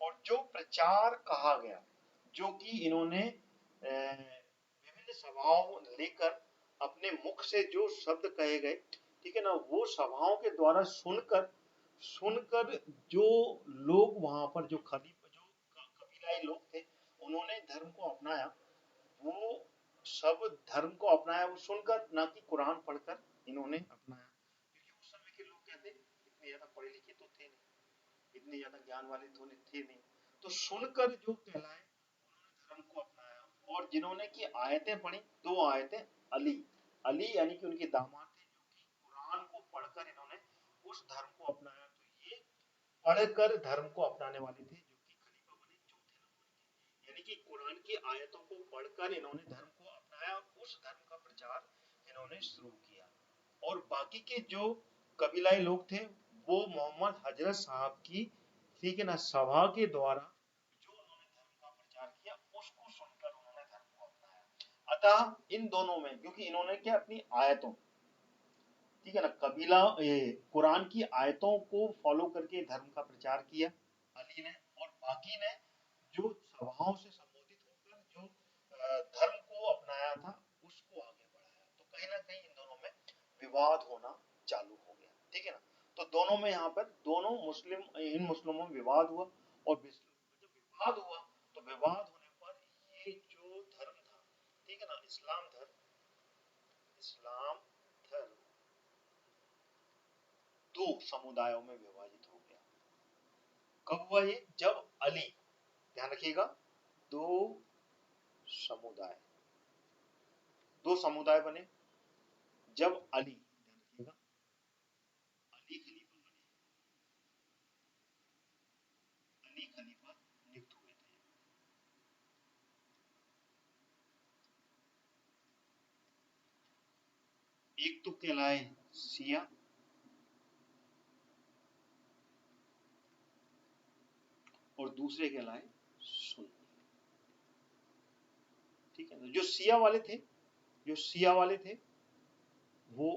Speaker 1: और जो प्रचार कहा गया, जो कि इन्होंने विभिन्न सभाओं लेकर अपने मुख से जो शब्द कहे गए, ठीक है ना, वो सभाओं के द्वारा सुनकर सुनकर जो लोग वहां पर जो खलीफा, जो कबीलाई लोग थे, उन्होंने धर्म को अपनाया, वो सब धर्म को अपनाया, वो सुनकर, ना कि कुरान पढ़कर इन्होंने अपनाया, क्योंकि उस समय के लोग क्या थे, इतने ज्यादा पढ़े लिखे तो थे नहीं, इतने ज्यादा ज्ञान वाले तो थे नहीं, तो सुनकर जो कहलाए उन्होंने धर्म को अपनाया। और जिन्होंने की आयतें पढ़ी, दो आयतें, अली, अली यानी कि उनके दामाद थे, जो कि कुरान को पढ़कर इन्होंने उस धर्म को अपनाया, तो ये पढ़कर धर्म को अपनाने वाले थे, जो कि खलीफा बने चौथे नंबर के, यानी कि कुरान की आयतों को पढ़कर इन्होंने धर्म को अपनाया और उस धर्म का प्रचार इन्होंने शुरू किया। और बाकी के जो कबीलाई लोग थे वो मोहम्मद हजरत साहब की, ठीक है ना, सभा के द्वारा जो उन्होंने धर्म का प्रचार किया उसको सुनकर उन्होंने धर्म को अपनाया। अतः इन दोनों में, क्योंकि इन्होंने क्या अपनी आयतों, ठीक है ना, कबीला ये कुरान की आयतों को फॉलो करके धर्म का प्रचार किया अली ने, और बाकी ने जो सभाओं से संबोधित होकर जो धर्म को अपनाया था उसको आगे बढ़ाया। तो कहीं ना कहीं इन दोनों में विवाद होना चालू हो गया, ठीक है ना। तो दोनों में यहाँ पर दोनों मुस्लिम, इन मुस्लिमों में विवाद हुआ, और जब विवाद हुआ तो विवाद होने पर ये जो धर्म था, ठीक है ना, इस्लाम धर्म, इस्लाम धर्म दो समुदायों में विभाजित हो गया। कब हुआ ये, जब अली, ध्यान रखिएगा, दो समुदाय, दो समुदाय बने जब अली, ध्यान रखिएगा, अली खलीफा बने, अली खलीफा नियुक्त हुए थे। एक तो कहलाए सिया, और दूसरे कहलाए सुन्नी, ठीक है ना। जो सिया वाले थे, जो सिया वाले थे वो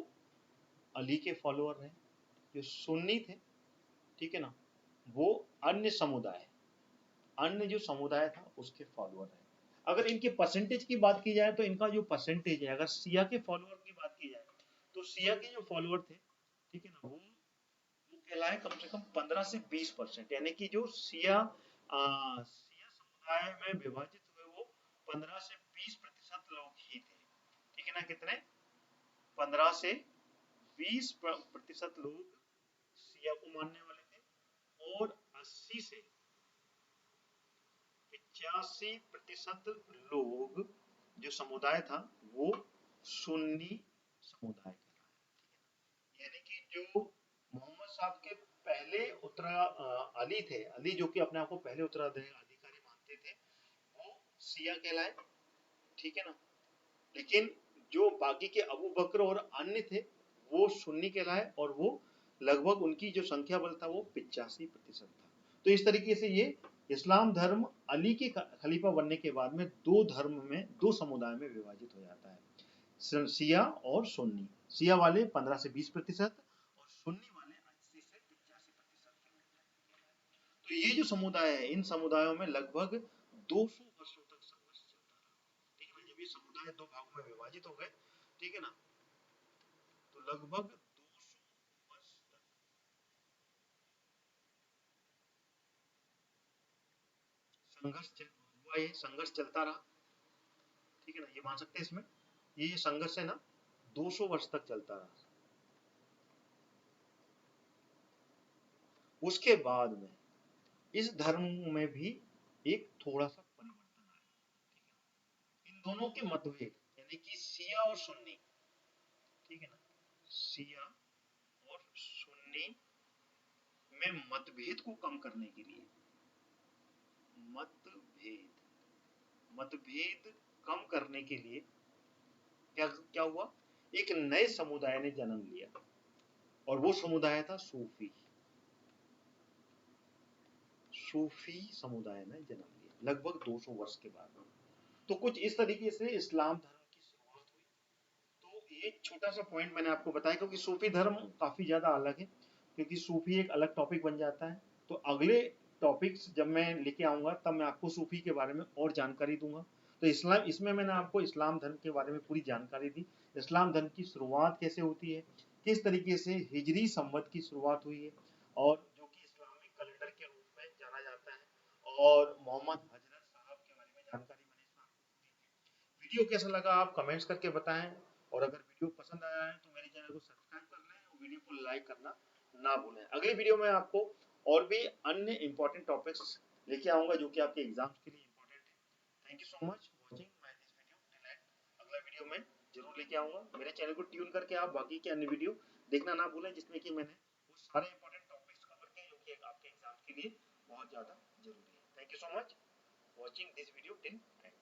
Speaker 1: अली के फॉलोअर रहे, जो सुन्नी थे, ठीक है ना, वो अन्य समुदाय, अन्य जो समुदाय था उसके फॉलोअर रहे। अगर इनके परसेंटेज की बात की जाए तो इनका जो परसेंटेज है, अगर सिया के फॉलोअर की बात की जाए तो सिया के जो फॉलोअर थे, ठीक है ना, वो कहलाए कम से कम 15 से 20%, यानी कि जो सिया समुदाय में विभाजित हुए वो 15 से 20% लोग ही थे, ठीक है ना, कितने, 15 से 20% लोग सिया को मानने वाले थे, और 80 से 85% लोग, जो समुदाय था वो सुन्नी समुदाय का था, ठीक है ना। यानी कि जो मोहम्मद साहब के पहले अली थे, अली जो कि अपने आप को पहले उत्तराधिकारी मानते थे, वो सिया कहलाए, ठीक है ना। लेकिन जो बाकी के अबू बकर और अन्य थे वो सुन्नी कहलाए, और वो लगभग उनकी जो संख्या बल था वो 85% था। तो इस तरीके से ये इस्लाम धर्म अली के खलीफा बनने के बाद में दो धर्म में, दो समुदाय में विभाजित हो जाता है, शिया और सुन्नी। शिया वाले 15 से 20% और सुन्नी वाले 80 से 85%। तो ये जो समुदाय है, इन समुदायों में लगभग 200 वर्षों तक संघर्ष चलता रहा। ठीक है ना, जब ये समुदाय दो भागों में विभाजित हो गए, ठीक है ना, तो लगभग 200 वर्ष तक हुआ, ये संघर्ष चलता रहा। ठीक है ना, ये मान सकते हैं इसमें, ये संघर्ष है ना 200 वर्ष तक चलता रहा। उसके बाद में इस धर्म में भी एक थोड़ा सा परिवर्तन आया। इन दोनों के मतभेद, यानी कि शिया और सुन्नी, ठीक है ना, शिया और सुन्नी में मतभेद को कम करने के लिए, मतभेद मतभेद कम करने के लिए क्या क्या हुआ, एक नए समुदाय ने जन्म लिया, और वो समुदाय था सूफी। सूफी समुदाय ने जन्म लिया लगभग 200 वर्ष के बाद। तो कुछ इस तरीके से इस्लाम धर्म की शुरुआत हुई। तो ये छोटा सा पॉइंट मैंने आपको बताया, क्योंकि सूफी धर्म काफी ज्यादा अलग है, क्योंकि सूफी एक अलग टॉपिक बन जाता है। तो अगले टॉपिक्स जब मैं लेके आऊंगा तब मैं आपको सूफी के बारे में और जानकारी दूंगा। तो इस्लाम, इसमें मैंने आपको इस्लाम धर्म के बारे में पूरी जानकारी दी। इस्लाम धर्म की शुरुआत कैसे होती है, किस तरीके से हिजरी संवत की शुरुआत हुई है, और जो कि इस्लामिक कैलेंडर के रूप में जाना जाता है, और मोहम्मद हजरत साहब के बारे में जानकारी मैंने इसमें आपको दी। वीडियो कैसा लगा आप कमेंट्स करके बताएं, और अगर वीडियो पसंद आया है तो मेरे चैनल को सब्सक्राइब कर लें और वीडियो को लाइक करना ना भूलें। अगली वीडियो में आपको और भी अन्य इंपॉर्टेंट टॉपिक्स लेके आऊंगा जो कि आपके एग्जाम्स के लिए इंपॉर्टेंट है। Thank you so much watching my this video till and. अगला वीडियो में जरूर लेके आऊंगा। मेरे चैनल को ट्यून करके आप बाकी के अन्य वीडियो देखना ना भूलें, जिसमें कि मैंने वो सारे इंपॉर्टेंट टॉपिक्स कवर किए जो कि आपके एग्जाम के लिए बहुत ज्यादा जरूरी है। Thank you so much watching this video till and.